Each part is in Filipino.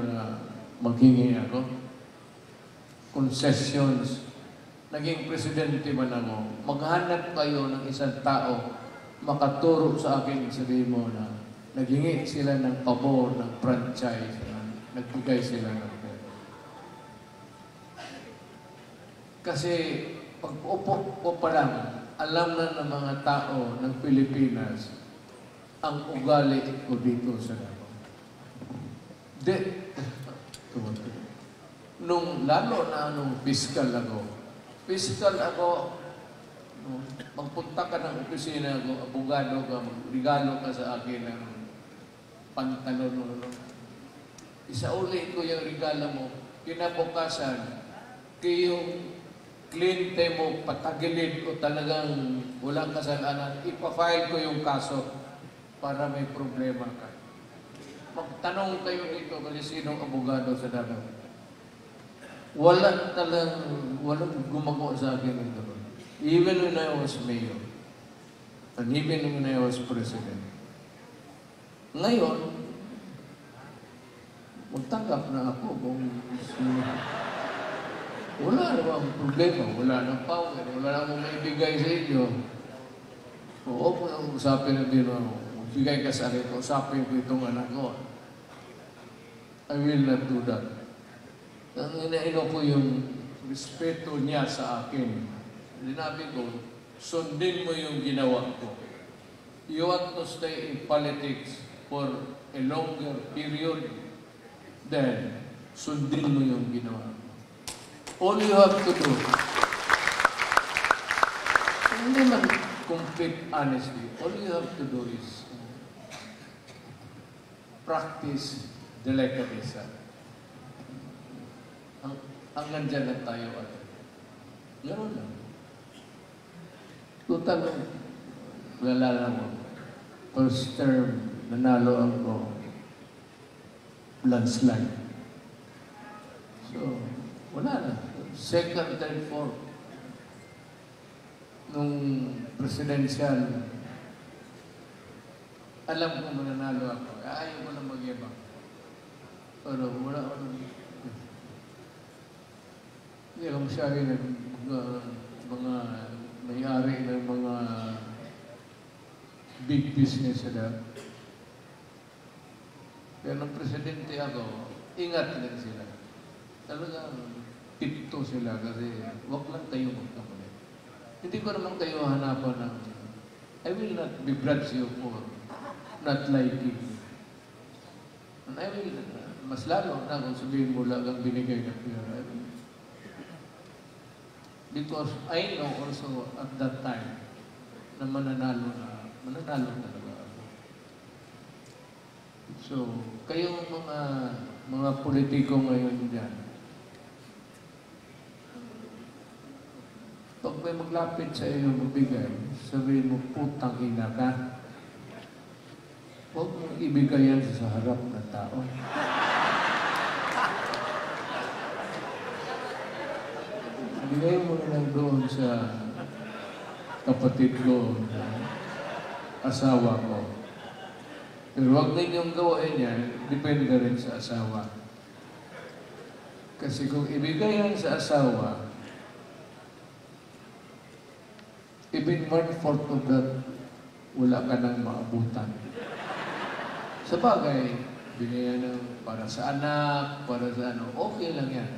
mo na maghingi ako? Concessions. Naging presidente man ako. Maghanap kayo ng isang tao makaturo sa akin, sabihin mo na naghingi sila ng pabor, ng franchise, nagbigay sila ng pera. Kasi pag upo ko pa lang, alam na ng mga tao ng Pilipinas ang ugali ko dito sa Davao. Nung lalo na nung fiscal ako, magpunta ka ng opisina ko, abogado ka, regalo ka sa akin ng pantalon. Isauli ko yung regalo mo, kinabukasan, kayong kliyente mo, patagilid o talagang walang kasalanan, ipafile ko yung kaso para may problema ka. Magtanong kayo dito kasi sinong abogado sa Davao. Walang gumagawa sa akin ito. Even when I was mayor, and even when I was president. Ngayon, magtanggap na ako kung wala namang problema, wala nang power, wala namang maibigay sa inyo. Oo, kung usapin na din ako, magbigay ka sa akin, usapin ko itong anak ko. I will not do that. Ang inaino ko yung respeto niya sa akin. Sinabi ko, sundin mo yung ginawa ko. You want to stay in politics for a longer period, then sundin mo yung ginawa ko. All you have to do, hindi man complete honesty, all you have to do is practice delicatessa. Ang nandyan na tayo at gano'n lang. Total, lalala mo, first term, nanalo ako, landslide. So, wala na. Second, third, fourth. Nung presidential, alam ko mananalo ako. Ayaw ko na mag-ibang. Pero wala ko nang... Hindi ako masyari ng mga may-ari ng mga big business sila. Pero nung presidente ako, ingat lang sila. Talagang pito sila kasi wag lang tayo magkamali. Hindi ko naman kayo hanapan ng I will not begrudge you for not liking you. And I will, mas lalo na kung sabihin mo lang ang binigay na pera. Because I know also at that time na mananalo talaga ako. So, kayong mga politiko ngayon dyan, pag may maglapit sa iyo magbigay, sabihin mo, putang ina ka. Huwag mong ibigay yan sa harap ng tao. Ibigay mo na lang doon sa kapatid ko, asawa ko. Pero huwag ninyong gawain yan, depende rin sa asawa. Kasi kung ibigay yan sa asawa, even 1/4 of that, wala ka nang maabutan. Sa bagay, binayan ng para sa anak, para sa ano, okay lang yan.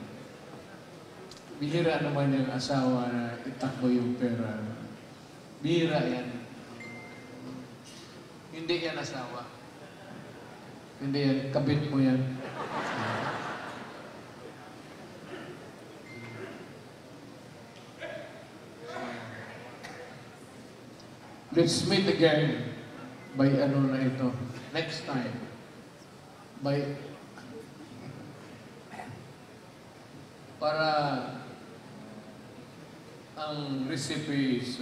Bihira naman yung asawa na itakbo yung pera. Bihira yan. Hindi yan asawa. Hindi yan, kabit mo yan. Let's meet again by ano na ito. Next time. Para ang recipe is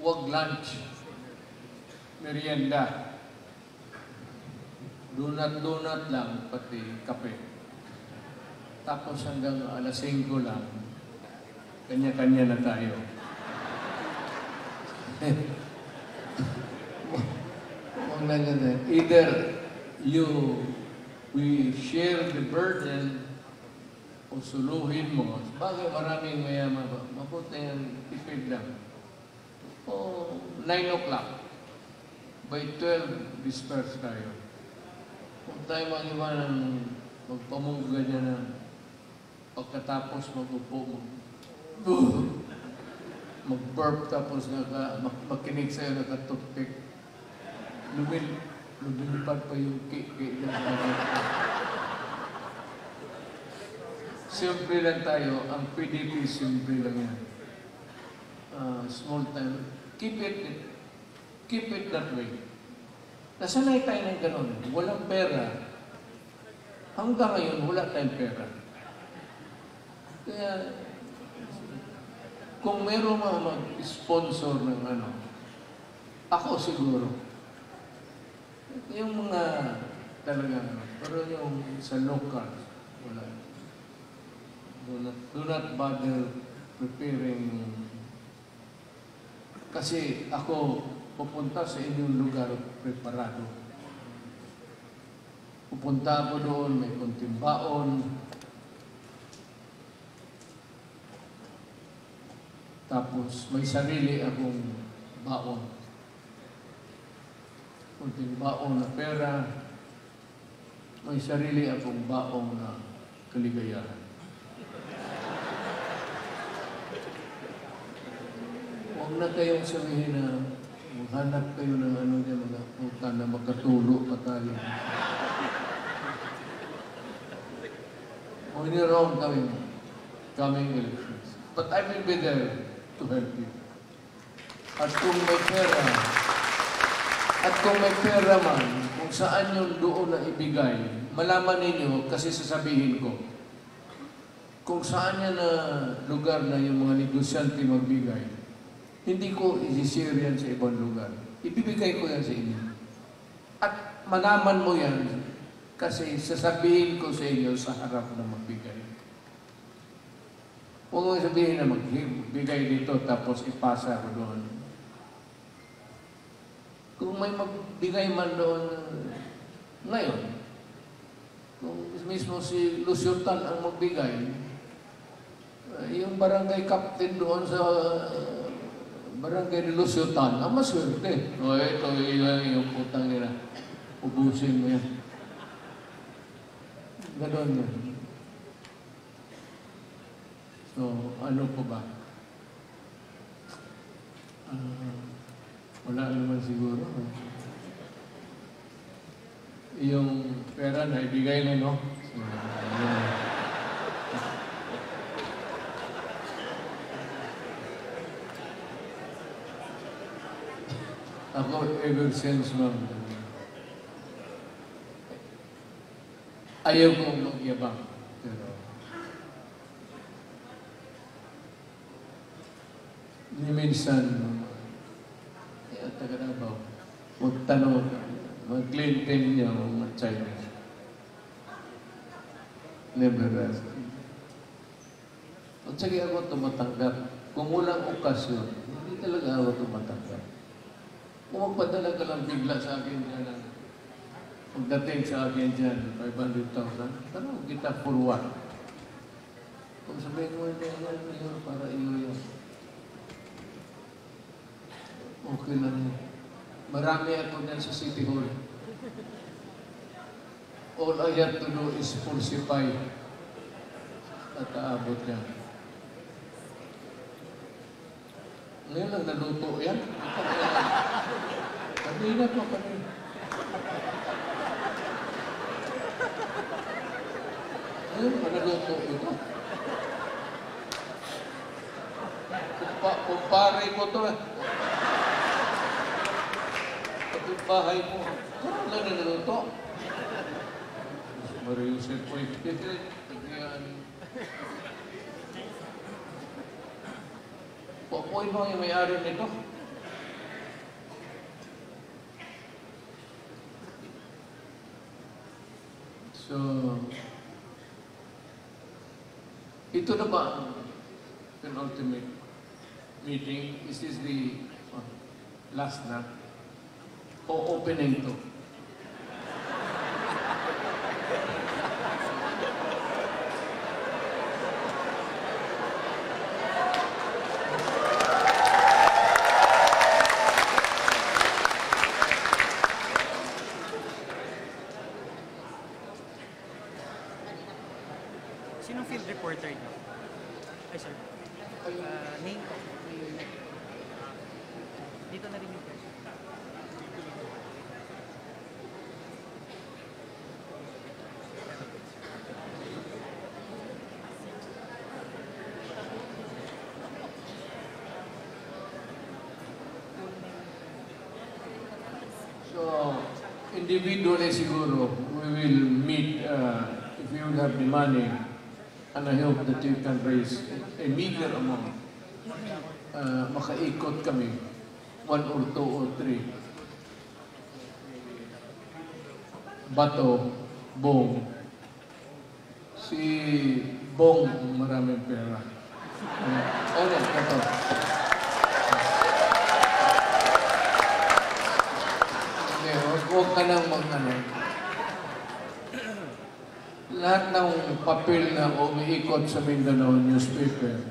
wag lunch, merienda, donut lang, pati kape. Tapos hanggang alas 5 lang, kanya-kanya na tayo. Huwag na ganun. Either we share the burden o suluhin mo. Bagay maraming mayaman ba? Mabuti yan, tipid lang. O 9 o'clock. By 12, disperse tayo. Kung tayo mag-iba ng magpamungga niya na pagkatapos mag-upo mo, mag-burp tapos makinig sa'yo naka-toothpick, lumilipad pa yung cake niya. Simple lang tayo. Ang PDP, simple lang yan. Small time. Keep it that way. Nasanay tayo ng ganun. Walang pera. Hanggang ngayon, wala tayong pera. Kaya, kung meron mga mag-sponsor ng ako siguro. Yung mga talaga, pero yung sa local, wala. Do not bother preparing. Kasi ako, pupunta sa inyong lugar preparado. Pupunta ako doon, may konting baon. Tapos may sarili akong baon. Konting baon na pera. May sarili akong baon na kaligayahan. Huwag na kayong sabihin na maghanap kayo ng mga puta na magkatulo pa tayo. Huwag niyo wrong coming elections. But I will be there to help you. At kung may pera man, kung saan yung doon na ibigay, malaman ninyo kasi sasabihin ko, kung saan yan na lugar na yung mga negosyante magbigay, hindi ko i-share yan sa ibang lugar. Ibibigay ko yan sa inyo. At malaman mo yan kasi sasabihin ko sa inyo sa harap na magbigay. Huwag mo sabihin na magbigay dito tapos ipasa ko doon. Kung may magbigay man doon ngayon, kung mismo si Luciutan ang magbigay, yung barangay captain doon sa barangay ni Luciutan, ang maswerte. O ito, yung putang nila. Ubusin mo yan. Ganon yan. So, ano po ba? Wala naman siguro. Yung pera na ibigay na, no? So, ako, ever since, ma'am, ayaw kong magyabang. Pero, ni minsan, kaya taga na ba, magtanong, mag-clean niya, mag-Chinese. Never ask. At sige ako tumatanggap. Kung walang okasyon, hindi talaga ako tumatanggap. Kung magpadala ka lang bigla sa akin dyan, pagdating sa akin dyan, 500,000, parang kita for what? Kung sabihin mo, yan, para iyo yan. Okay lang yan. Marami ako dyan sa City Hall. All I have to do is falsify at aabot yan. Ngayon lang naluto yan. Kanina pa kanina. Ngayon pa naluto ito. Kumpare ko to eh. Pati bahay mo. Ano lang na naluto? Mariusip po yung Popoy mo yung may-ari nito. So, ito na ba ang penultimate meeting? Is this the last na? O opening to? Sinong field reporter niyo? Ay, sir. Name ko. Dito na rin yung question. So, individually siguro, we will meet, if you will have the money, and I hope that you can raise a meager amount. Makaikot kami, 1 or 2 or 3. Bato, Bong. Si Bong, maraming pera. Ano, ito. Huwag ka nang mag-ano. Lahat ng papel na umiikot sa Mindanao newspaper,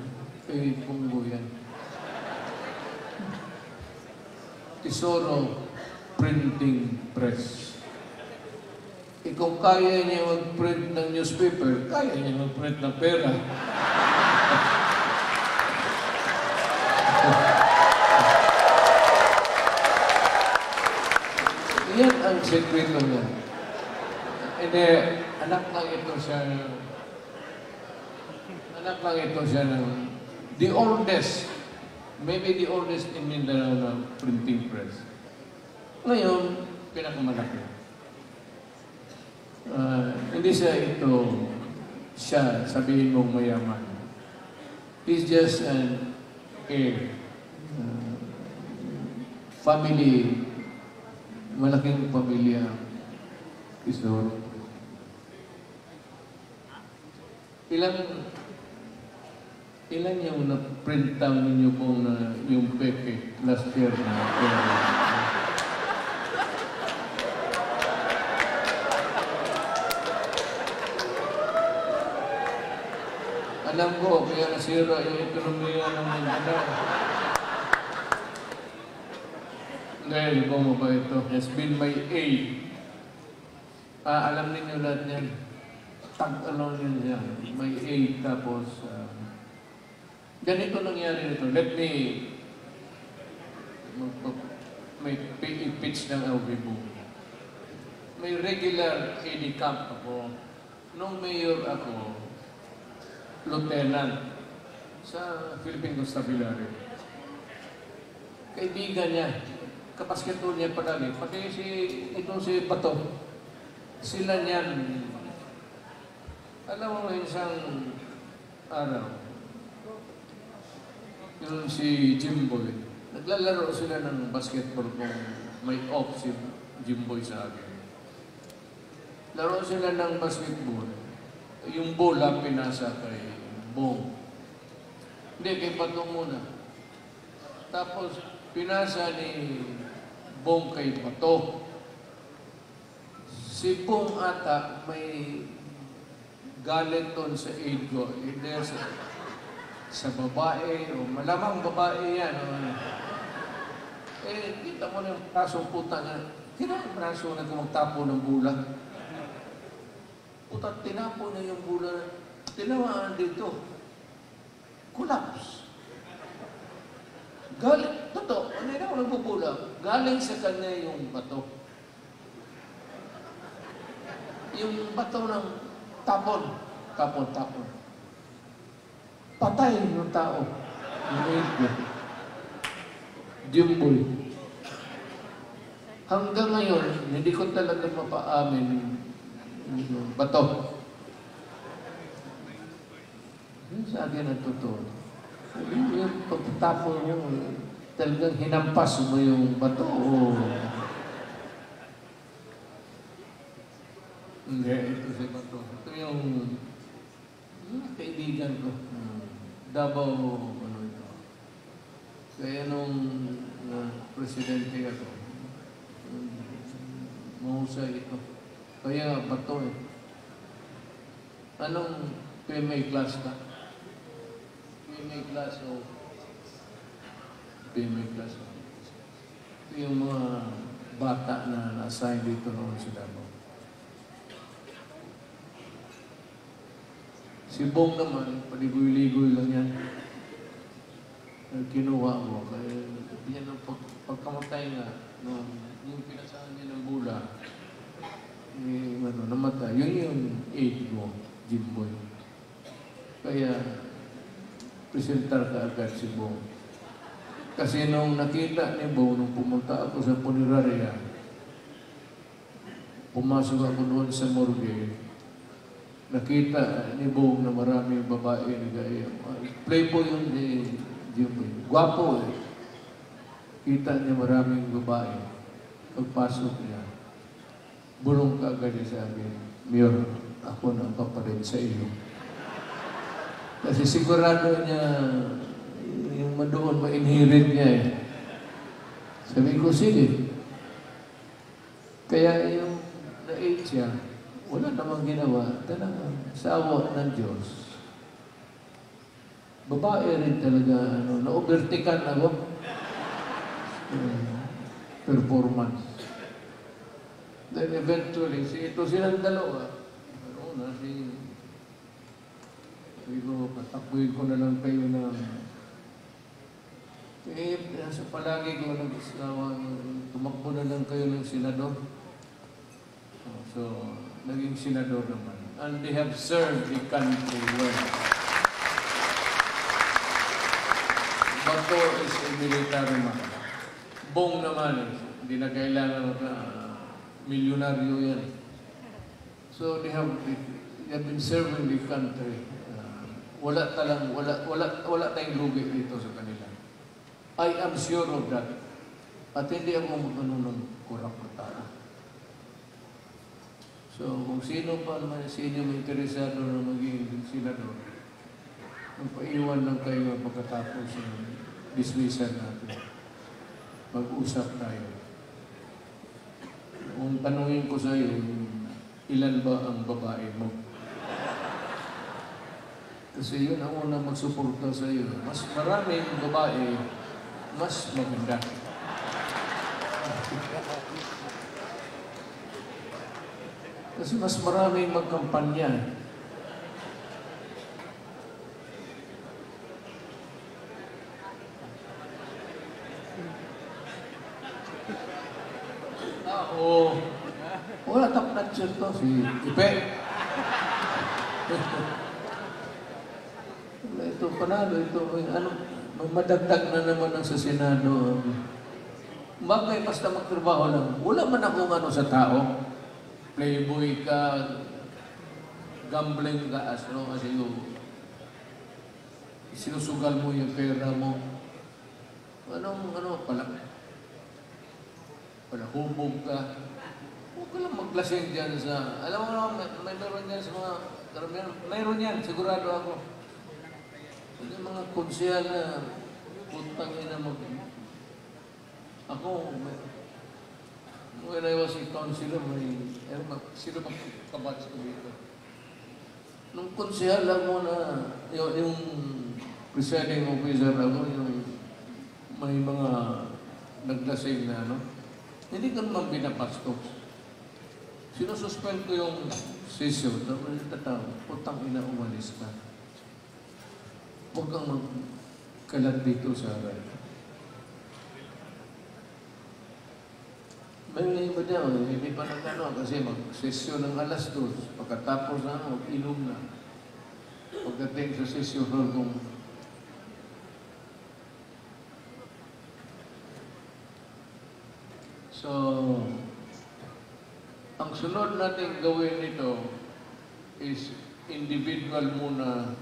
punggo yan. Tesoro Printing Press. Kung kaya niya mag-print ng newspaper, kaya niya mag-print ng pera. Yan ang sekreto niya. Hindi, anak lang ito siya ng the oldest, maybe the oldest in Mindanao na printing press. Ngayon, pinakamalaki. Hindi siya sabihin mong mayaman. He's just an family, malaking pamilya, Kisor. Ilan yung na-print down ninyo pong yung Pepe last year na pera? Alam ko, kaya nasira yung ekonomiya ng Mindanao. Dahil bumaba ito. Has been my aid. Alam ninyo lahat yan. Tag-ano yun yan. May aid tapos ganito nangyari nito. Let me may pitch ng LVBO. May regular AD camp ako. Nung mayor ako, lieutenant sa Philippine Constabulary. Kaibigan niya, kapasketo niya padali, pati si Bato. Sila niyan, alam mo isang araw, yung si Jimboy, naglalaro sila ng basketball kung may off si Jimboy sa akin. Laro sila ng basketball. Yung bola pinasa kay Bong. Hindi, kay Bato muna. Tapos, pinasa ni Bong kay Bato. Si Bong ata may galit doon sa aid ko. Sa babae, o malamang babae yan. Kita mo na yung prasong puta na, tinang praso na magtapo ng bola. Puta, tinapo na yung bola. Tinawaan dito. Collapse. Galing, totoo, ano yun ako nagbubulag? Galing sa kanya yung bato. Yung bato ng tapon. Tapon. Patay yung tao. Jimboy. Hanggang ngayon, hindi ko talaga mapaamin yung bato. Yun sa akin ang totoo. Yung pagtatapon nyo, talagang hinampas mo yung bato. Hindi, ito si bato. Ito yung kaibigan ko. Davao, ano ito. Kaya nung presidente ako, mahusay ito. Kaya bato eh. Anong PMA class ka? PMA class o PMA class o. Ito yung mga bata na na-assign dito noon sa Davao. Si Bong naman, paligoy-ligoy lang yan. Kinuha mo. Kaya yan ang pagkamatay nga, yung pinasahan niya ng bula, namatay. Yun yung age mo, Jimboy. Kaya, presentar ka agad si Bong. Kasi nung nakita ni Bong, nung pumunta ako sa punerarya, pumasok ako doon sa morgue, nakita ni Bong na maraming babae na gaya. Playboy yun ni Jimboy. Gwapo eh. Kita niya maraming babae. Pagpasok niya, bulong ka agad sa akin, Mayor, ako na papalit sa iyo. Kasi sigurado niya, yung doon, ma-inherit niya eh. Sabi ko, sige. Kaya yung na-age siya, wala namang ginawa. Talagang sa awa ng Diyos. Babae rin talaga, na-overtikan ako. Performance. Then eventually, ito silang dalawa. Sabi ko, patakbuhin ko na lang kayo na sa palagi ko tumakbo na lang kayo ng senador. So, naging senador naman. And they have served the country well. Bato is a military man. Bong naman, hindi na kailangan milyonaryo yan. So, they have been serving the country. Wala tayong lugi dito sa kanila. I am sure of that. At hindi ako ng kurak-kutara. So, kung sino pa naman sa inyo may interesado na maging senador, magpaiwan lang kayo pagkatapos ng dismissal natin. Mag-usap tayo. Kung tanungin ko sa iyo, ilan ba ang babae mo? Kasi yun ang unang magsuporta sa iyo. Mas maraming babae, mas maganda. Kasi mas maraming magkampanya. Oo. Wala tapnat siya to. Si Ipe. Ito, panalo. Ito, madagdag na naman ang sa Senado. Bagay, basta magtrabaho lang. Wala man akong sa tao. Playboy ka, gambling ka, kasi sinusugal mo yung pera mo. Palahubog ka. Huwag ka lang maglasing dyan sa... Alam mo naman, may meron dyan sa mga... Mayroon yan, sigurado ako. Yung mga konsehal na puntang ina Ako, when I was a councilor, sino magkabatch ko dito? Nung konsehal ako na, yung presiding officer ako, yung may mga naglasing na hindi ko naman binapastos. Sinususpend ko yung session, tapos putang ina, umalis ka. Huwag kang magkalat dito sa akin. May iba dyan, hindi pa kasi mag-sesyon ng alas 2, pagkatapos na, mag-inom na. Pagdating sa sesyon hall, So, ang sunod natin gawin nito is individual muna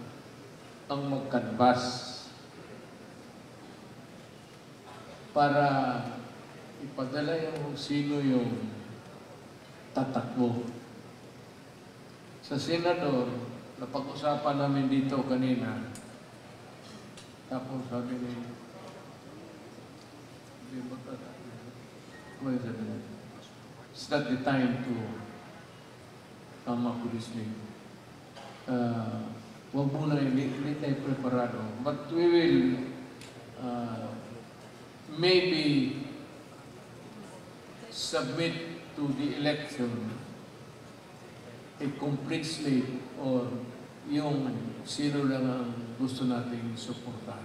ang mag-canvas para ipadala yung sino yung tatakbo. Sa senador, napag-usapan namin dito kanina, tapos sabi ni it's not the time to come up with this thing. Huwag muna, hindi tayo preparado. But we will maybe submit to the election a complete slate or yung sino lang ang gusto nating suportahan.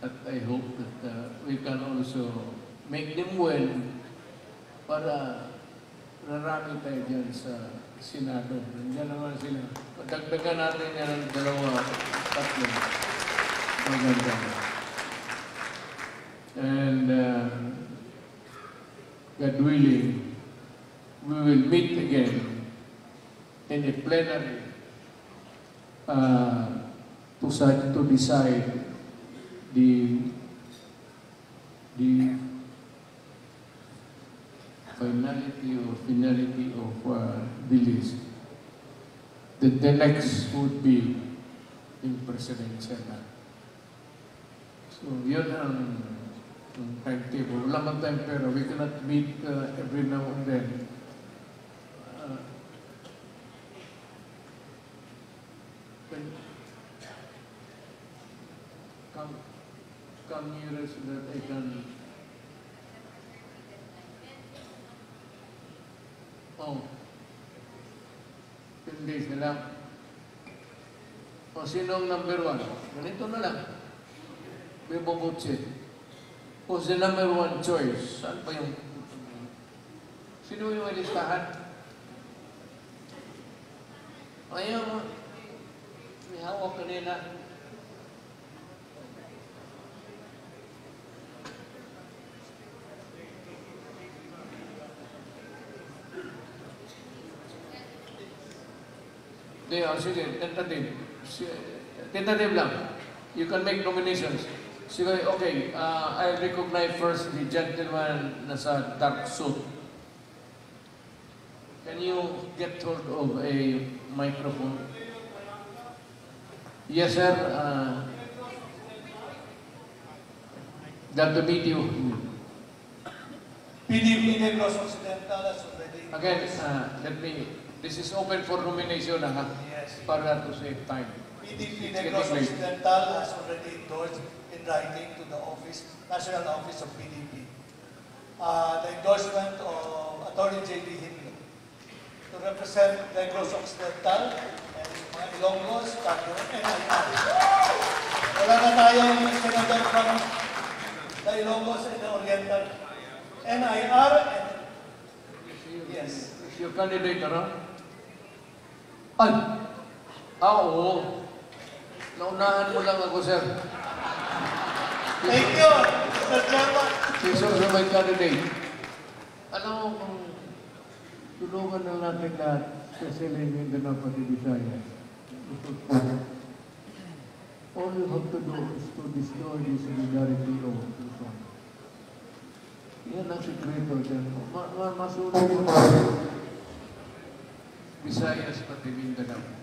At I hope that we can also make them well para rarami tayo dyan sa Senado. Nandiyan naman sila. Dagdagan natin yan ng 2, 3. Maganda. And God willing, we will meet again in a plenary to decide the finality of the list. The next would be in President Senate. So, yun ang timetable. Wala man time pero we cannot meet every now and then. Come here so that I can Oh, 10 days na lang. O, sino ang number 1? Ganito na lang. May bobotsit. Who's the number 1 choice? Saan pa yung... Sino yung listahan? Ayaw mo. May hawak kanina. Sige, tentative. Tentative lang. You can make nominations. Sige, okay. I recognize first the gentleman na sa dark suit. Can you get hold of a microphone? Yes, sir. Glad to meet you. PDP Negros Occidental has already... Again, this is open for nomination, Yes. para to save time. PDP It's Negros getting late. Occidental has already endorsed in writing to the National Office of PDP, the endorsement of Attorney J.D. Hindley to represent Negros Occidental and mga Ilonggos, Tagyo, and NIR. Wala na tayong senador from the Ilonggos and the Oriental. NIR and... Yes. Is your candidate around? Ay! Oo. Naunahan mo lang ako, sir. Thank you, Mr. Chairman. He's also my candidate. Alam mo kung tulungan na natin lahat sa Silay Mindanao pati Visayas. All you have to do is to destroy the solidarity of Luzon. Yan ang sekreto dyan. Masunod mo Visayas pati Mindanao.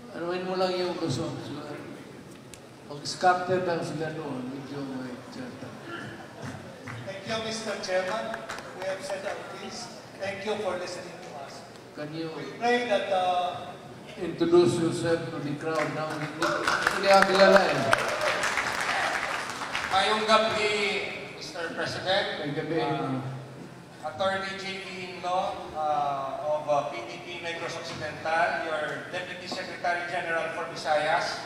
Anuin mo lang yung Luzon. Pag-scatter lang sila noon, medyo may tiyata. Thank you, Mr. Chairman. We have said our piece. Thank you for listening to us. Can you We pray that introduce yourself to the crowd now? Hindi ako kilala eh. Ngayong gabi, Mr. President, May gabi. Attorney J.D. Hindlo of PDP Negros Occidental, your Deputy Secretary General for Visayas.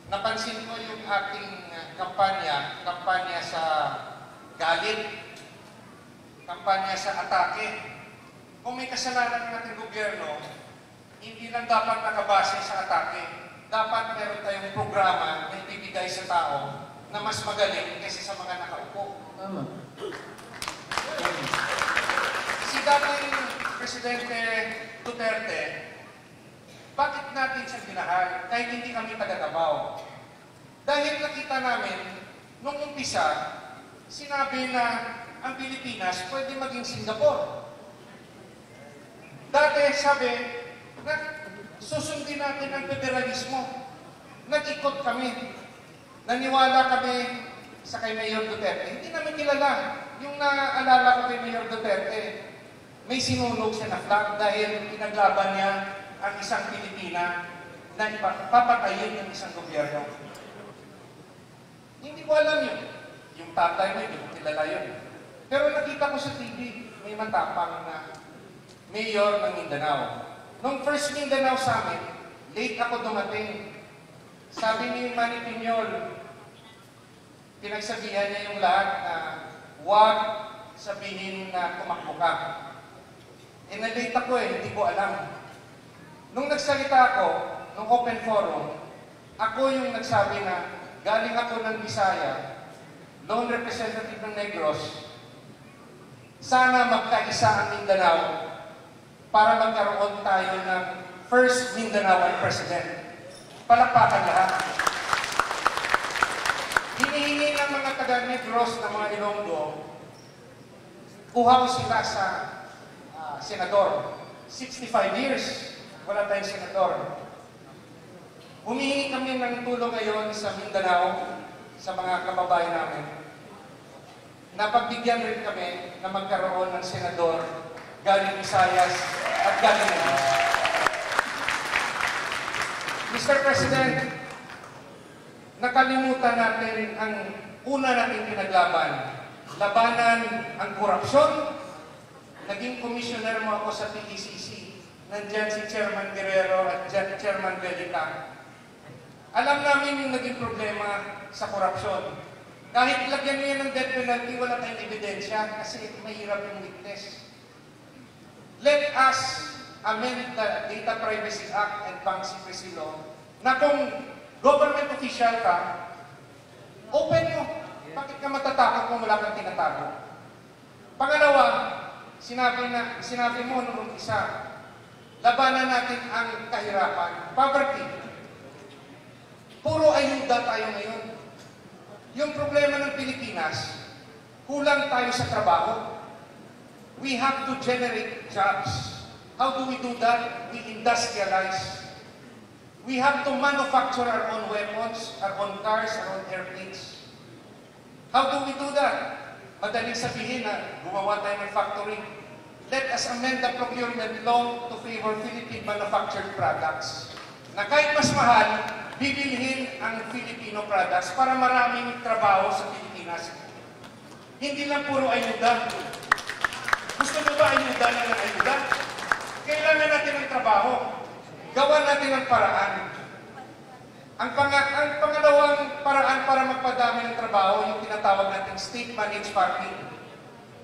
Napansin ko yung ating kampanya sa galit, kampanya sa atake. Kung may kasalanan ng ating gobyerno, hindi lang dapat nakabase sa atake. Dapat meron tayong programa na ibibigay sa tao na mas magaling kaysa sa mga nakaupo. Tama. Si dating Presidente Duterte, bakit natin siya binahal kahit hindi kami taga-Davao? Dahil nakita namin, nung umpisa, sinabi na ang Pilipinas pwede maging Singapore. Dati sabi, susundin natin ang federalismo. Nag-ikot kami. Naniwala kami sa kay Mayor Duterte. Hindi namin kilala. Yung naaalala ko kay Mayor Duterte, may sinunog siya na flag dahil pinaglaban niya ang isang Pilipina na papatayin ng isang gobyerno. Hindi ko alam yun. Yung tatay mo, hindi ko kilala yun. Pero nakita ko sa TV, may matapang na mayor ng Mindanao. Nung first Mindanao Summit, late ako dumating. Sabi ni Manny Piñol, pinagsabihan niya yung lahat na huwag sabihin na tumakbo ka. Eh, na-late ako hindi ko alam. Nung nagsalita ako, nung open forum, ako yung nagsabi na galing ako ng Bisaya, lone representative ng Negros, sana magkaisa ang Mindanao para magkaroon tayo ng first Mindanaoan president. Palakpakan lahat. Hinihingi ng mga taga-Negros ng mga Ilonggo, uhaw sila sa senador. 65 years, wala tayong senador. Humihingi kami ng tulong ngayon sa Mindanao, sa mga kababayan namin. Napagbigyan rin kami na magkaroon ng senador galing Visayas at galing Negros. Mr. President, nakalimutan natin ang una nating pinaglaban. Labanan ang korupsyon. Naging commissioner mo ako sa PECC. Nandyan si Chairman Guerrero at Chairman Belica. Alam namin yung naging problema sa korupsyon. Kahit lagyan niya ng death penalty, wala tayong ebidensya kasi mahirap yung witness. Let us amend the Data Privacy Act and Bank Secrecy Law na kung government official ka, open mo. Bakit ka matatakot kung wala kang tinatago? Pangalawa, sinabi mo nung isa, labanan natin ang kahirapan, poverty. Puro ayuda tayo ngayon. Yung problema ng Pilipinas, kulang tayo sa trabaho. We have to generate jobs. How do we do that? We industrialize. We have to manufacture our own weapons, our own cars, our own airplanes. How do we do that? Madaling sabihin na gumawa tayo ng factory. Let us amend the procurement law to favor Philippine manufactured products. Na kahit mas mahal, bibilhin ang Filipino products para maraming trabaho sa Pilipinas. Hindi lang puro ayuda. Gusto mo ba ayuda na ng ayuda? Kailangan natin ng trabaho. Gawan natin ang paraan. Ang pangalawang paraan para magpadami ng trabaho, yung tinatawag natin state-managed farming.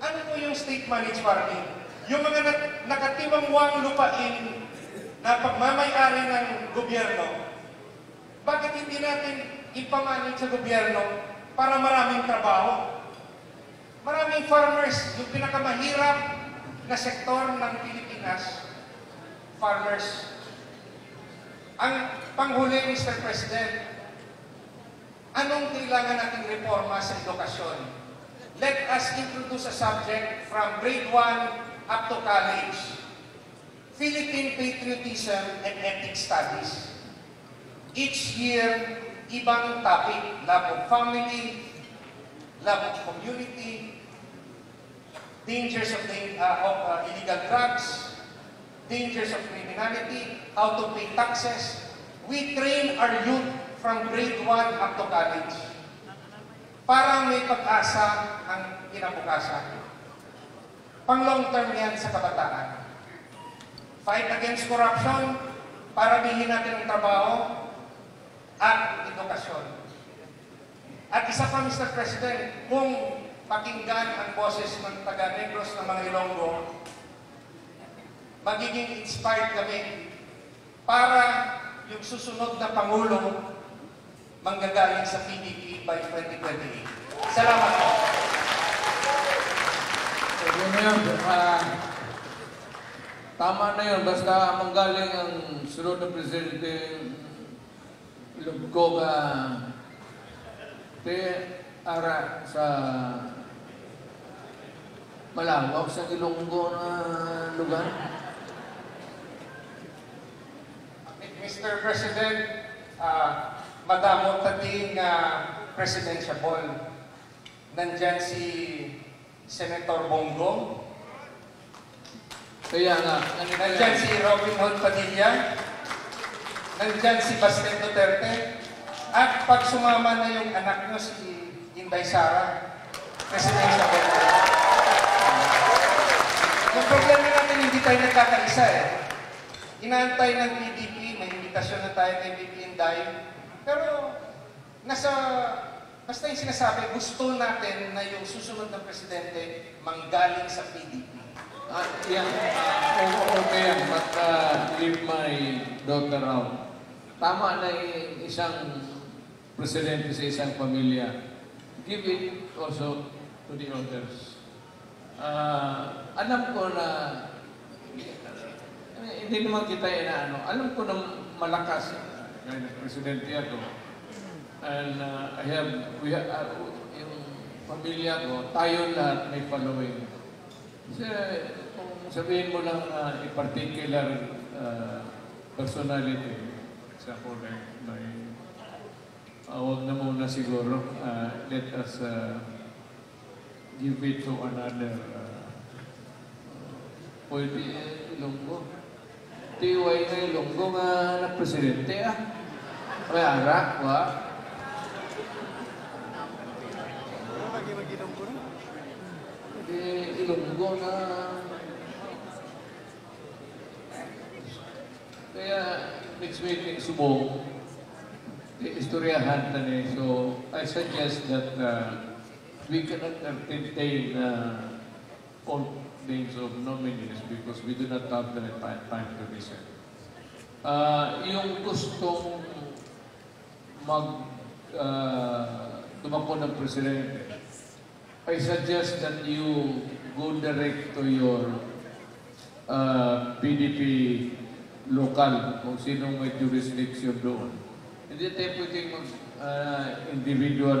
Ano po yung state-managed farming? Yung mga nakatiwangwang lupain na pagmamayari ng gobyerno, bakit hindi natin ipamanage sa gobyerno para maraming trabaho? Maraming farmers, yung pinakamahirap na sektor ng Pilipinas, farmers. Ang panghuli, Mr. President, anong kailangan nating reforma sa edukasyon? Let us introduce a subject from grade 1 up to college. Philippine Patriotism and Ethnic Studies. Each year, ibang topic. Love of family, love of community, dangers of illegal drugs, dangers of criminality, how to pay taxes. We train our youth from grade 1 up to college para may pag-asa ang kinabukasan. Pang long term yan sa kabataan. Fight against corruption, para bihin natin ang trabaho at edukasyon. At isa pa, Mr. President, kung pakinggan ang boses ng taga-Negros ng mga Ilonggo, magiging inspired kami para yung susunod na Pangulo manggagaling sa PDP by 2028. Salamat po. Sige na yun. Tama na yun. Basta manggaling ang sunod na presidente, lubko ka ara sa malawak sa Ilonggo na lugar. Mr. President, madamot nating presidentiable. Nandyan si Senator Bongo. Kaya nga, Nandyan si Robin Hood Padilla. Nandyan si Basten Duterte. At pag sumama na yung anak nyo, si Inday Sara, presidentiable. Yung problema natin, hindi tayo nagkakaisa eh. Inaantay ng PDP, may imbitasyon na tayo kay PDP Inday. Pero, basta yung sinasabi, gusto natin na yung susunod ng presidente manggaling sa PDP. Yeah, okay yan, but leave my daughter out. Tama na yung isang presidente sa isang pamilya. Give it also to the others. Alam ko na hindi naman kita inaano. Alam ko na malakas ngayon presidente ako. And yung pamilya ko, tayo lahat may following. Kasi kung sabihin mo lang na particular personality, example like huwag na muna siguro, let us give it to another pwede Ilonggo. Tiway na Ilonggo nga na presidente Kaya arak, wa? Hindi Ilonggo na kaya next meeting subong istoryahan na niya. So, I suggest that we cannot entertain all names of nominees because we do not have the time to listen. Yung gustong tumakbo ng presidente, I suggest that you go direct to your PDP local, kung sinong may jurisdiction doon. Hindi tayo pwedeng individual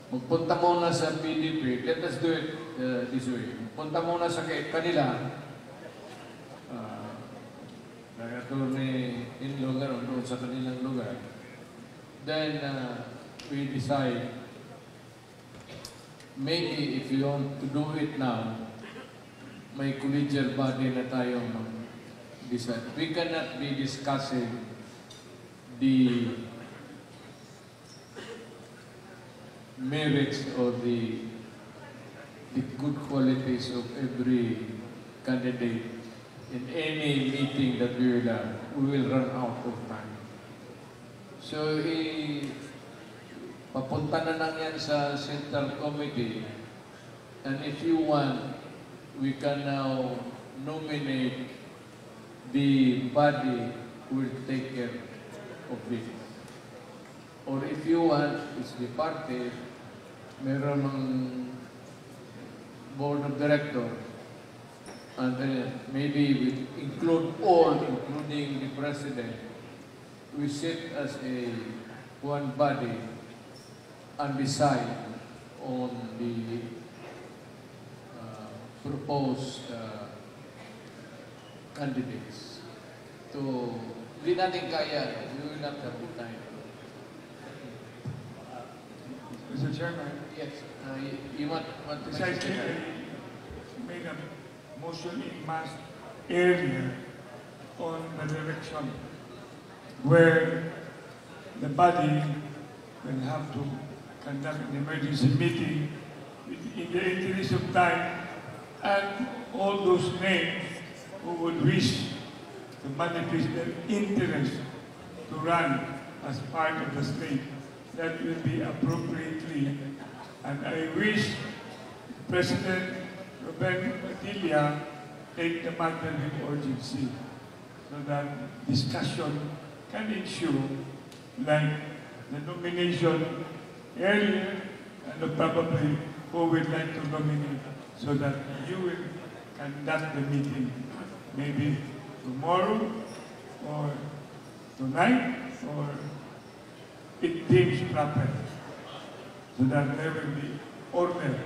Magpunta muna sa PDP. Let us do it this way. Punta muna sa kanila. Attorney in lugar o doon sa kanilang lugar. Then we decide maybe if you want to do it now, may collegial body na tayo mag-decide. We cannot be discussing the merits or the good qualities of every candidate in any meeting that we will have. We will run out of time. So, papunta na lang yan sa Central Committee, and if you want, we can now nominate the body who will take care of it. Or if you want, it's the party, meron ng board of director, and maybe we include all, including the president. We sit as one body and decide on the proposed candidates. Hindi natin kaya, we will not have the time. Mr. Chairman, Yes, you want to besides say made a motion in mass earlier on the direction where the body will have to conduct an emergency meeting in the interest of time, and all those names who would wish to manifest their interest to run as part of the state, that will be appropriately. And I wish President Ruben Padilla take the matter with urgency so that discussion can ensure, like the nomination earlier, and probably who would like to nominate, so that you will conduct the meeting maybe tomorrow or tonight, or it deems proper, so that there will be order.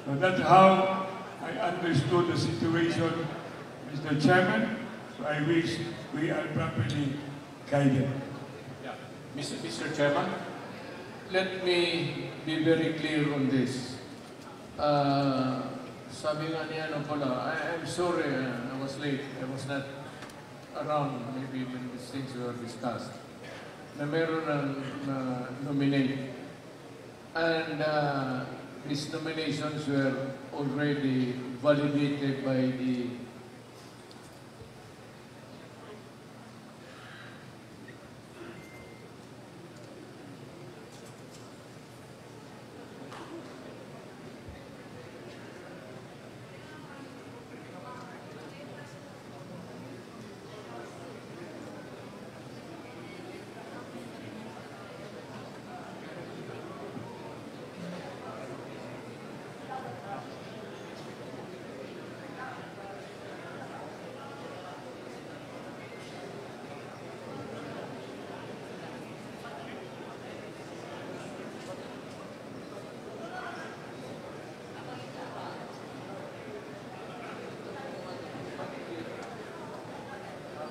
So that's how I understood the situation, Mr. Chairman. So I wish we are properly guided. Yeah. Mr. Chairman, let me be very clear on this. Sabi nga niya pala, I'm sorry, I was late. I was not around maybe when these things were discussed. Na meron na nominate. And these nominations were already validated by the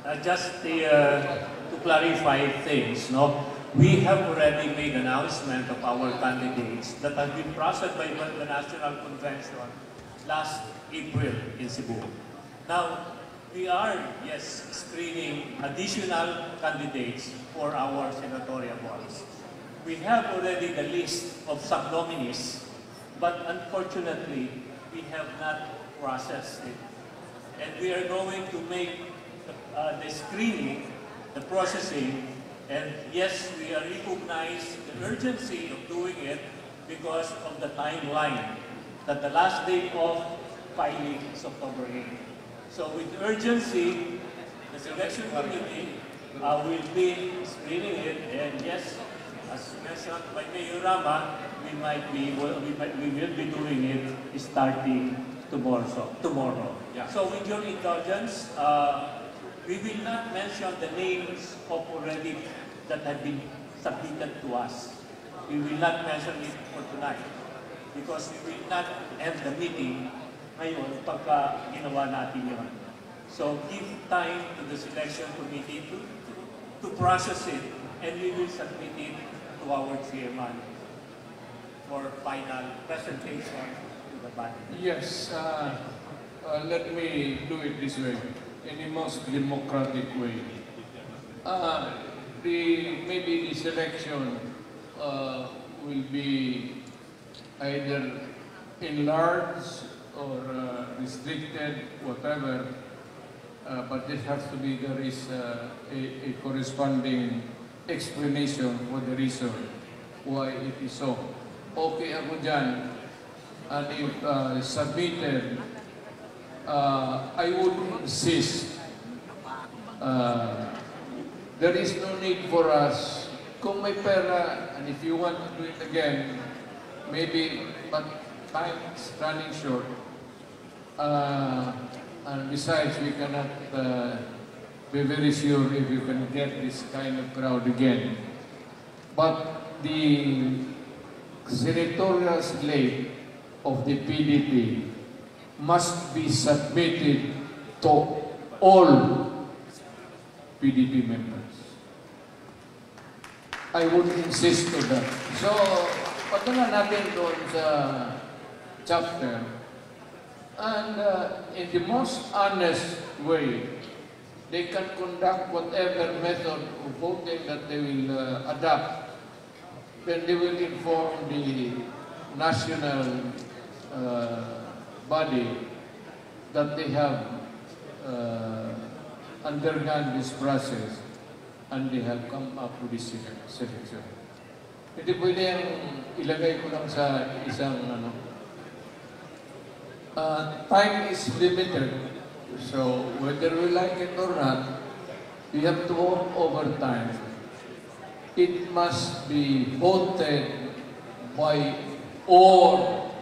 To clarify things, no, we have already made announcement of our candidates that have been processed by the National Convention last April in Cebu. Now, we are, yes, screening additional candidates for our senatorial bonds. We have already the list of sub-nominees, but unfortunately, we have not processed it. And we are going to make the screening, the processing, and yes, we recognize the urgency of doing it because of the timeline, that the last day of filing is October 8. So with urgency, the selection committee will be screening it, and yes, as mentioned by Mayor Rama, we will be doing it starting tomorrow. Yeah. So with your indulgence, we will not mention the names of already that have been submitted to us. We will not mention it for tonight because we will not end the meeting ngayon pagka ginawa natin yun. So give time to the selection committee to process it, and we will submit it to our chairman for final presentation to the body. Yes, let me do it this way, in the most democratic way. Maybe the selection will be either enlarged or restricted, whatever, but there is a corresponding explanation for the reason why it is so. Okay ako dyan, and if submitted, I would insist there is no need for us, kung may pera, and if you want to do it again, maybe, but time is running short. And besides, we cannot be very sure if you can get this kind of crowd again. But the senatorial slate of the PDP must be submitted to all PDP members. I would insist on that. So, patunan natin doon sa chapter. And in the most honest way, they can conduct whatever method of voting that they will adopt. Then they will inform the national body that they have undergone this process and they have come up with this selection. Hindi pwede yung ilagay ko lang sa isang time is limited, so whether we like it or not, we have to vote over time. It must be voted by all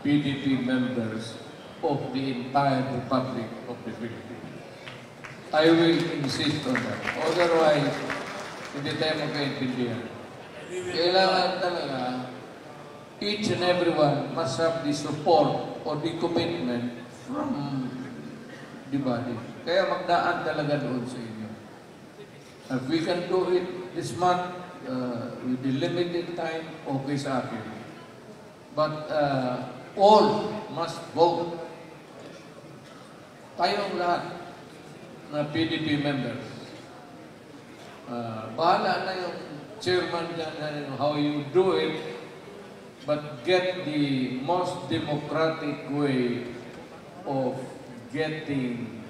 PDP members of the entire Republic of the Philippines. I will insist on that. Otherwise, hindi tayo magkaintindihan. Kailangan talaga, each and everyone must have the support or the commitment from the body. Kaya magdaan talaga doon sa inyo. If we can do it this month, with the limited time, okay sa akin. But all must vote. Tayong lahat na PDP members. Bahala na yung chairman dyan how you do it, but get the most democratic way of getting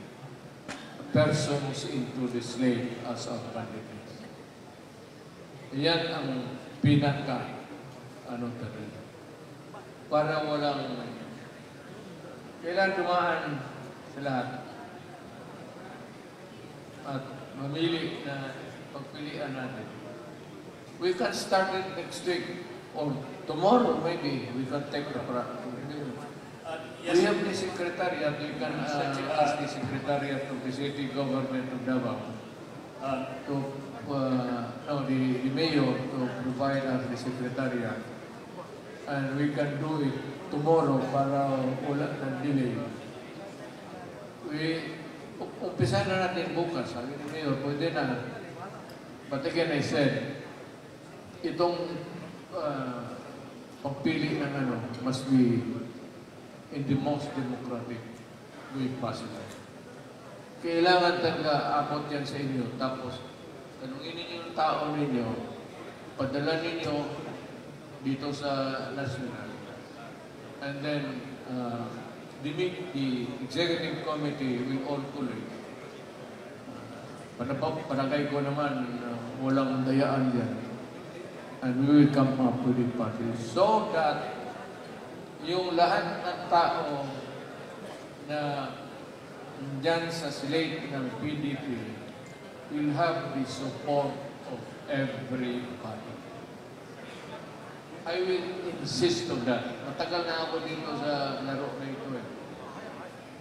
persons into the slate as our candidates. Yan ang pinaka talaga. Para walang kailan dumaan sa lahat at mamili na pagpilian natin. We can start it next week or tomorrow maybe we can take the Yes. We have the secretariat. You can ask the secretariat of the city government of Davao the mayor to provide us the secretariat, and we can do it tomorrow para wala ng delay. umpisa na natin bukas. Sabi ni Mayor, pwede na. But again, I said, itong pagpili ng ano must be in the most democratic way possible. Kailangan taga-abot yan sa inyo. Tapos, tanungin ninyo yung tao ninyo, padala ninyo dito sa national. And then, the executive committee will all collate. Panagay ko naman walang dayaan yan. And we will come up with the party so that yung lahat ng tao na dyan sa slate ng PDP will have the support of everybody. I will insist on that. Matagal na ako dito sa laro na ito eh.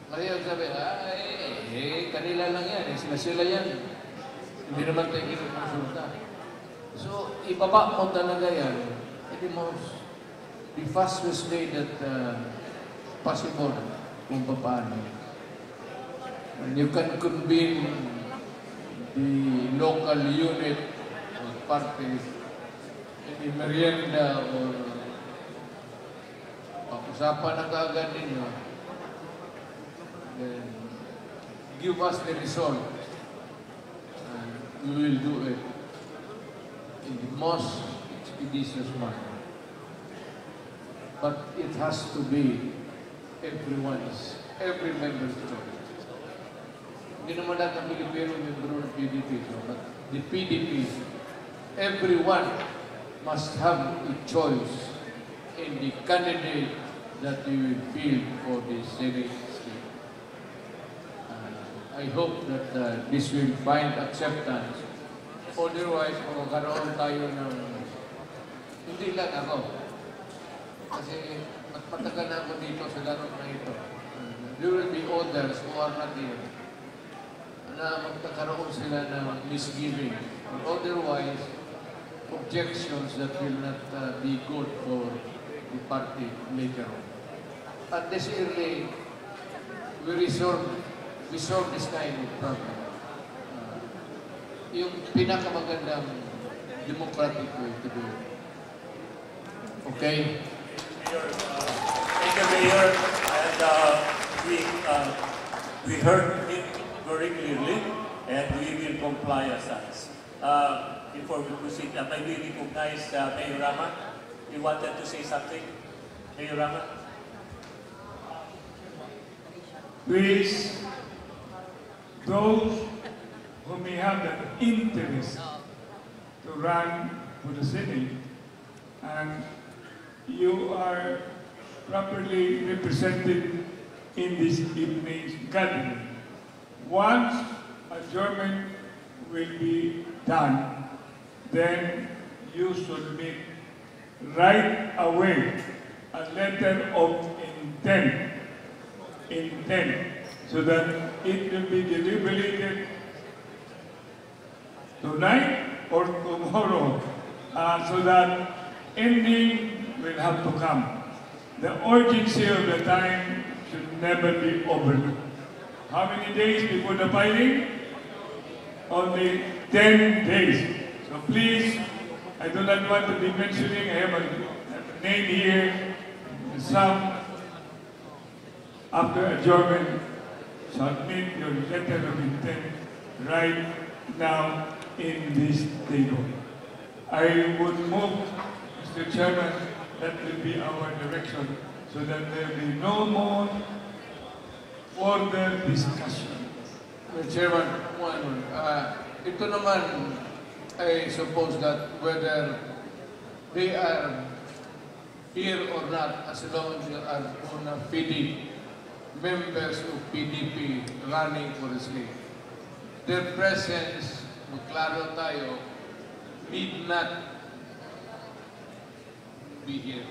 Kasi yung sabi, kanila lang yan, sila yan. Hindi naman tayo kinukonsulta. So, ibaba mo talaga yan. The fastest way that possible kung paano. And you can convene the local unit or party in the merienda or pag-usapan na kaagad ninyo. Then, give us the result. And we will do it in the most expeditious manner. But it has to be every member's choice. Hindi naman lahat ng Pilipino membro ng PDP. So, but the PDP, everyone must have a choice in the candidate that you will field for the Senate seat. I hope that this will find acceptance. Otherwise, magkakaroon tayo ng... Hindi lang ako. Kasi matagal na ako dito sa laro na ito. There will be others who are not here na magkakaroon sila ng misgiving. Or otherwise, objections that will not be good for the party later on. At this early, we resolve this kind of problem. Yung pinakamagandang democratic way to do it. Okay? Mayor, thank you, Mayor. And we heard him very clearly, and we will comply as such. Before we proceed, may we recognize Mayor Rama? You wanted to say something? Mayor Rama? Please, those who may have the interest to run for the Senate, and you are properly represented in this evening's gathering. Once adjournment will be done, then you should make right away a letter of intent, so that it will be deliberated tonight or tomorrow, so that ending will have to come. The urgency of the time should never be overlooked. How many days before the filing? Only 10 days. So please, I do not want to be mentioning, I have a name here, some after adjournment, submit your letter of intent right now in this table. I would move, Mr. Chairman, that will be our direction, so that there will be no more further discussion. Mr. Chairman, ito naman, I suppose that whether they are here or not, as long as they are on a PDP, members of PDP running for the slate, their presence, magklaro tayo, need not be here.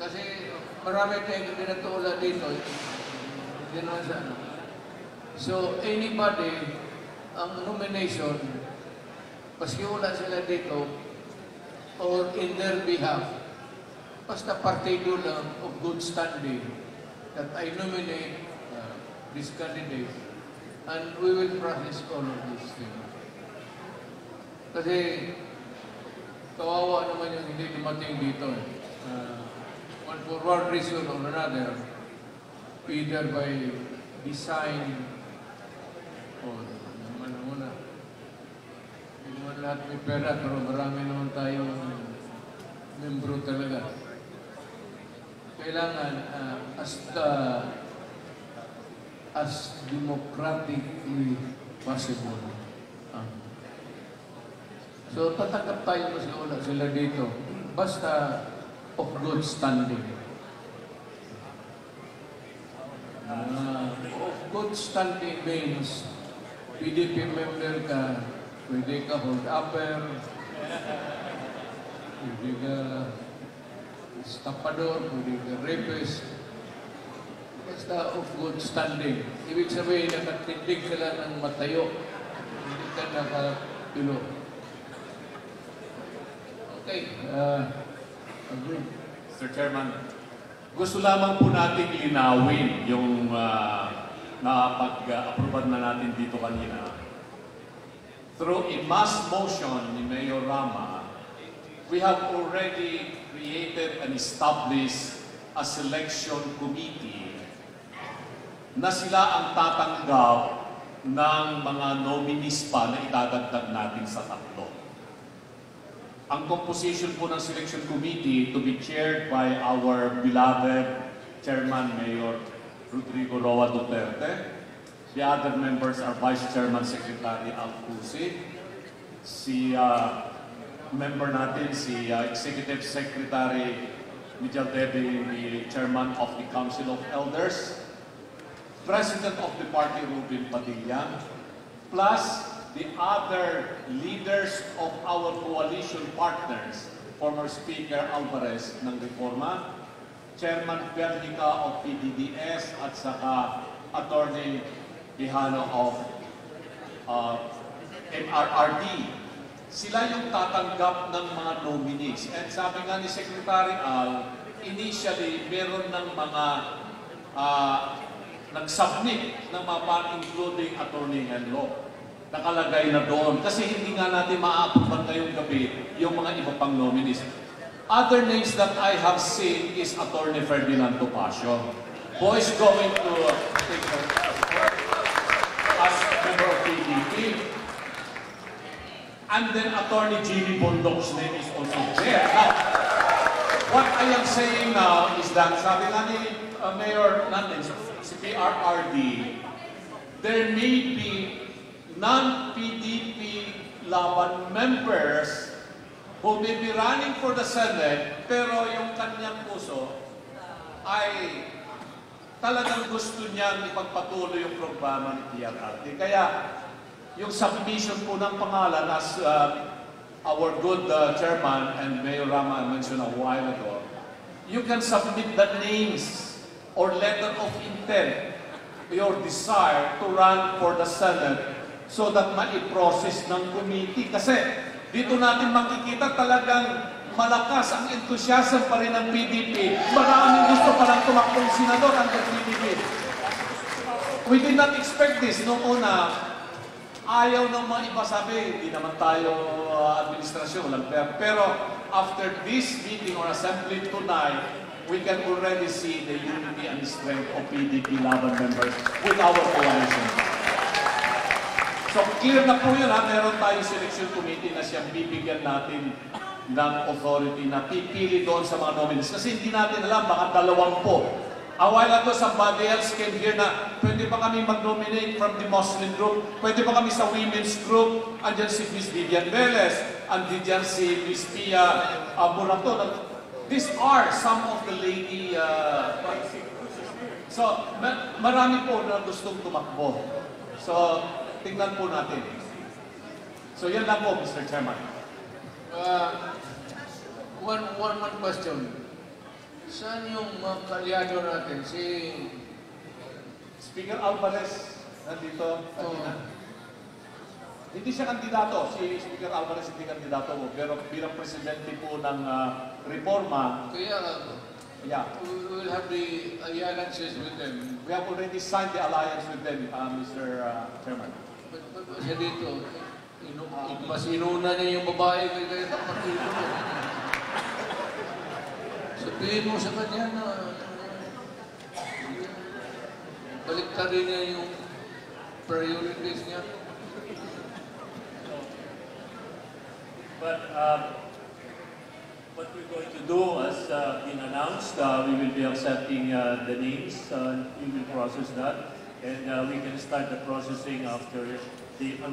Kasi marami tayong dinatuula dito, hindi naman sa ano. So, anybody, ang nomination, paski wala sila dito, or in their behalf, basta partido lang of good standing, that I nominate these candidates, and we will process all of these things. Kasi kawawa naman yung hindi dumating dito. One for one reason or another, either by design o naman hindi naman lahat may pera, pero marami naman tayong membro talaga. Kailangan as democratically possible. So, tatanggap tayo mas wala sila dito. Basta of good standing. Of good standing means PDP member ka, pwede ka hold upper, pwede ka estapador, pwede ka rapist. Basta of good standing. Ibig sabihin, nakatindig ka lang ng matayo. Hindi ka nakapilo. Okay. Agree. Mr. Chairman, gusto lamang po nating linawin yung napag-aproban na natin dito kanina. Through a mass motion ni Mayor Rama, we have already created and established a selection committee na sila ang tatanggap ng mga nominees pa na idadagdag natin sa tatlo. Ang composition po ng selection committee to be chaired by our beloved Chairman Mayor Rodrigo Roa Duterte. The other members are Vice Chairman Secretary Alcusi, si member natin, si Executive Secretary Mijal Devi, the Chairman of the Council of Elders, President of the party Ruben Padilla, plus the other leaders of our coalition partners, former Speaker Alvarez ng Reforma, Chairman Perlica of PDDS, at saka Attorney Quijano of MRRD. Sila yung tatanggap ng mga nominees. And sabi nga ni Secretary Al, initially, meron ng mga nag-submit ng mga pan, including Attorney Henlo. Nakalagay na doon. Kasi hindi nga natin ma-approval ngayong gabi yung mga iba pang nominees. Other names that I have seen is Attorney Ferdinand Topacio, who is going to take as member of PDP. And then Attorney Jimmy Bondok's name is also there. Now, what I am saying now is that, sabi nga ni Mayor natin, si PRRD, there may be non-PDP laban members who may be running for the Senate, pero yung kanyang puso ay talagang gusto niyang ipagpatuloy yung programa ni PRRD. Kaya yung submission po ng pangalan, as our good chairman and Mayor Rama mentioned a while ago, you can submit the names or letter of intent, your desire to run for the Senate, so that ma-process ng committee. Kasi dito natin makikita talagang malakas ang enthusiasm pa rin ng PDP. Maraming gusto pa lang tumakbong senador ang PDP. We did not expect this. Noong una, ayaw ng mga iba sabi, hindi naman tayo administrasyon, walang pera. Pero after this meeting or assembly tonight, we can already see the unity and strength of PDP laban members with our coalition. So clear na po yun ha, meron tayong selection committee na siyang bibigyan natin ng authority na pipili doon sa mga nominees. Kasi hindi natin alam, baka 20. A while ago, somebody else came here na pwede pa kami mag-nominate from the Muslim group, pwede pa kami sa women's group, andyan si Miss Vivian Velez, andyan si Miss Pia Burato. These are some of the lady so marami po na gustong tumakbo. So tingnan po natin. So yan lang po, Mr. Chairman. One question. Saan yung mga kalyado natin? Si Speaker Alvarez, nandito. Hindi siya kandidato. Si Speaker Alvarez hindi kandidato mo. Pero bilang presidente po ng Reforma, kaya Yeah, We will have the alliances with them. we have already signed the alliance with them, Mr. Chairman. Ba't siya dito? Mas inuna niya yung babae kaya dapat dito. Sabihin mo sa kanya na baliktarin niya yung priorities niya. But what we're going to do, as been announced, we will be accepting the names. We will process that, and we can start the processing after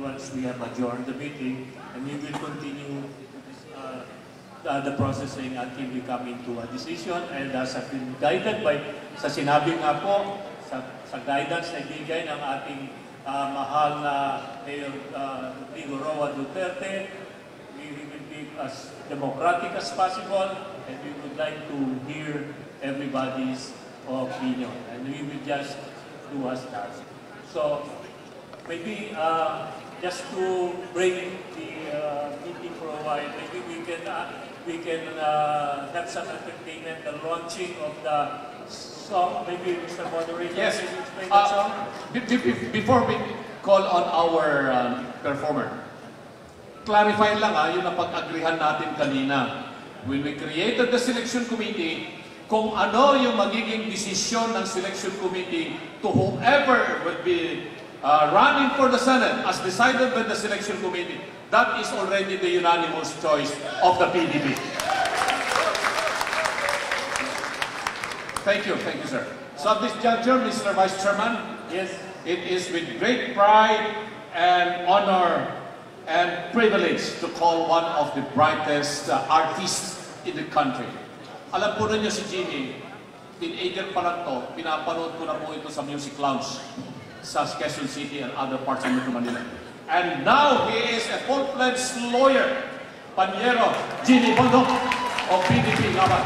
once we have adjourned the meeting, and we will continue the processing until we come into a decision. And as I've been guided by sa sinabi nga po sa guidance na ibigay ng ating mahal na Mayor Rodrigo Roa Duterte, we will be as democratic as possible, and we would like to hear everybody's opinion, and we will just do as that. So maybe just to break the meeting for a while, maybe we can have some entertainment, the launching of the song. Maybe Mr. Moderator, Yes. can you explain the song? Before we call on our performer, clarify lang yung napag-agrihan natin kanina. When we created the selection committee, kung ano yung magiging desisyon ng selection committee to whoever would be running for the Senate as decided by the selection committee, that is already the unanimous choice of the PDP. Thank you, sir. So at this juncture, Mr. Vice Chairman, Yes. it is with great pride and honor and privilege to call one of the brightest artists in the country. Alam po ninyo si Jimmy, teenager pa lang to, pinapanood ko na po ito sa Music Lounge sa Quezon City and other parts of Metro Manila. And now he is a full-fledged lawyer, Panyero Jimmy Bondok of PDP Laban.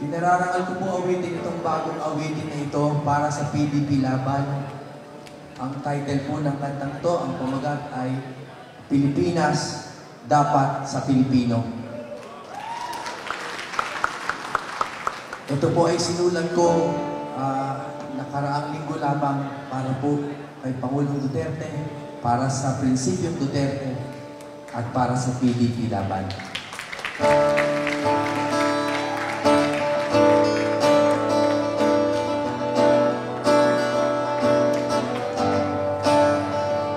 Pinararangal ko po awitin itong bagong awitin na ito para sa PDP Laban. Ang title po ng kantang to, ang pamagat ay Pilipinas Dapat sa Pilipino. Ito po ay sinulat ko nakaraang linggo lamang para po kay Pangulong Duterte, para sa Prinsipyong Duterte, at para sa PDP Laban.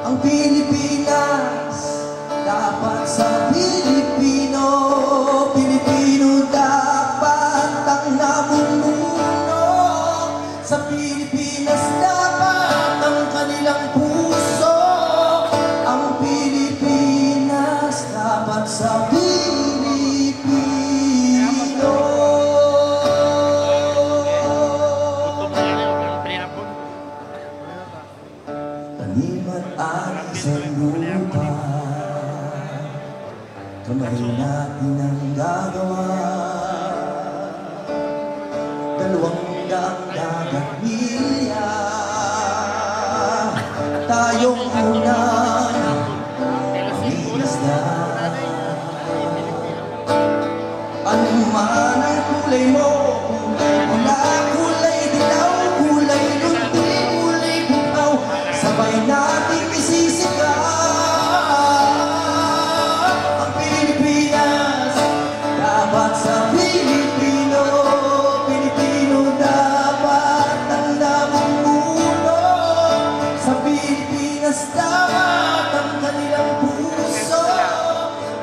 Ang Pilipinas dapat sa Pilipino, Pilipino dapat ang namumuno. Sa Pilipinas dapat ang kanilang puso. Ang Pilipinas dapat sa Pilipino. Tanimat ang isang lupa, kamay natin ang gagawa. 200 dagat milya, tayong unang isla. Ano man ang kulay mo, kulay pula, kulay dilaw, kulay luti, kulay bukaw, sabay nating isisigaw. Ang Pilipinas dapat sa Pilipino, Pilipino dapat ang namumuno. Sa Pilipinas dapat ang kanilang puso.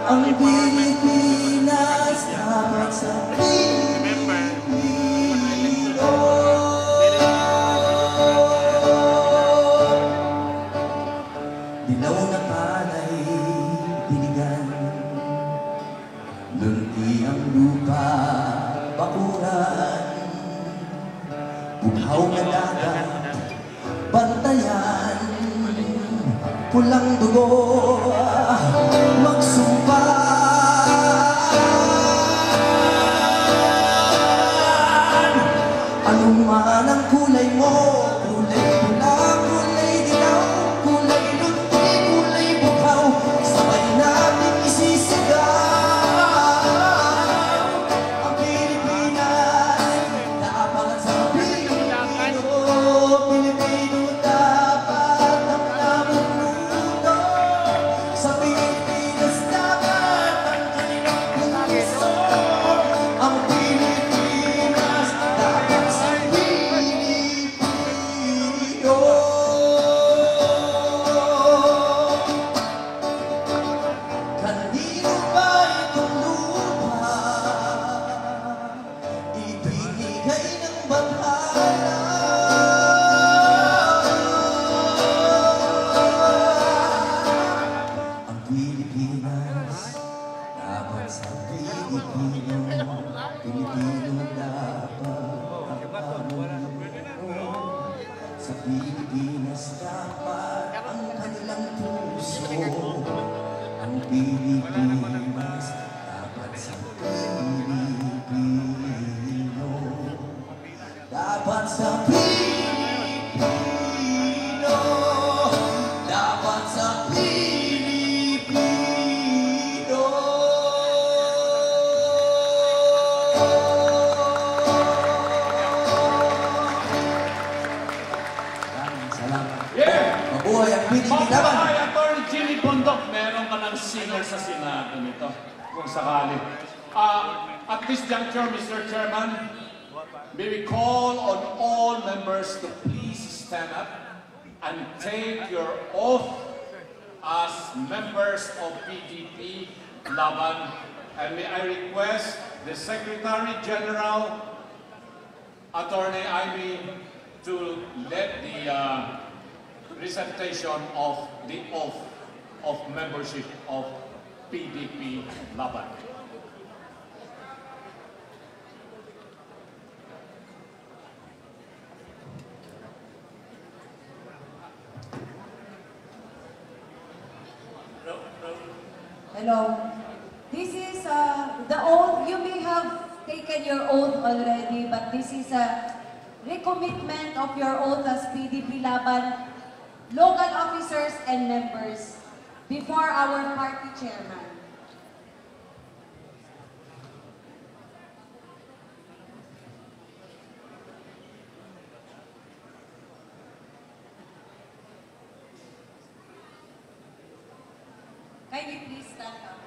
Ang Pilipinas dapat sa Pilipino. Dilaw na palay, tinigan, lunti ang lupa, bakuran, bughaw na dagat, bantayan, pulang dugo, magsumpan. Anong man ang kulay mo, kulay pula, kulay Pilipino dapat ang pamuno. Sa Pilipinas dapat ang kanilang puso. Ang Pilipinas dapat sa Pilipino. Dapat sa Pilipino. Dapat sa Pilipino. Maraming salamat. Yeah! Mabuhay ang PDP laban! Mabuhay, Attorney Jimmy Bondok. Meron ka ng singer sa Senado nito, kung sakali. At this juncture, Mr. Chairman, may we call on all members to please stand up and take your oath as members of PDP Laban. And may I request the Secretary General, Attorney Ivy, to let the recitation of the oath of membership of PDP Laban. Hello. This is the oath. You may have taken your oath already, but this is a recommitment of your oath as PDP Laban, local officers and members, before our party chairman. Kindly please stand up.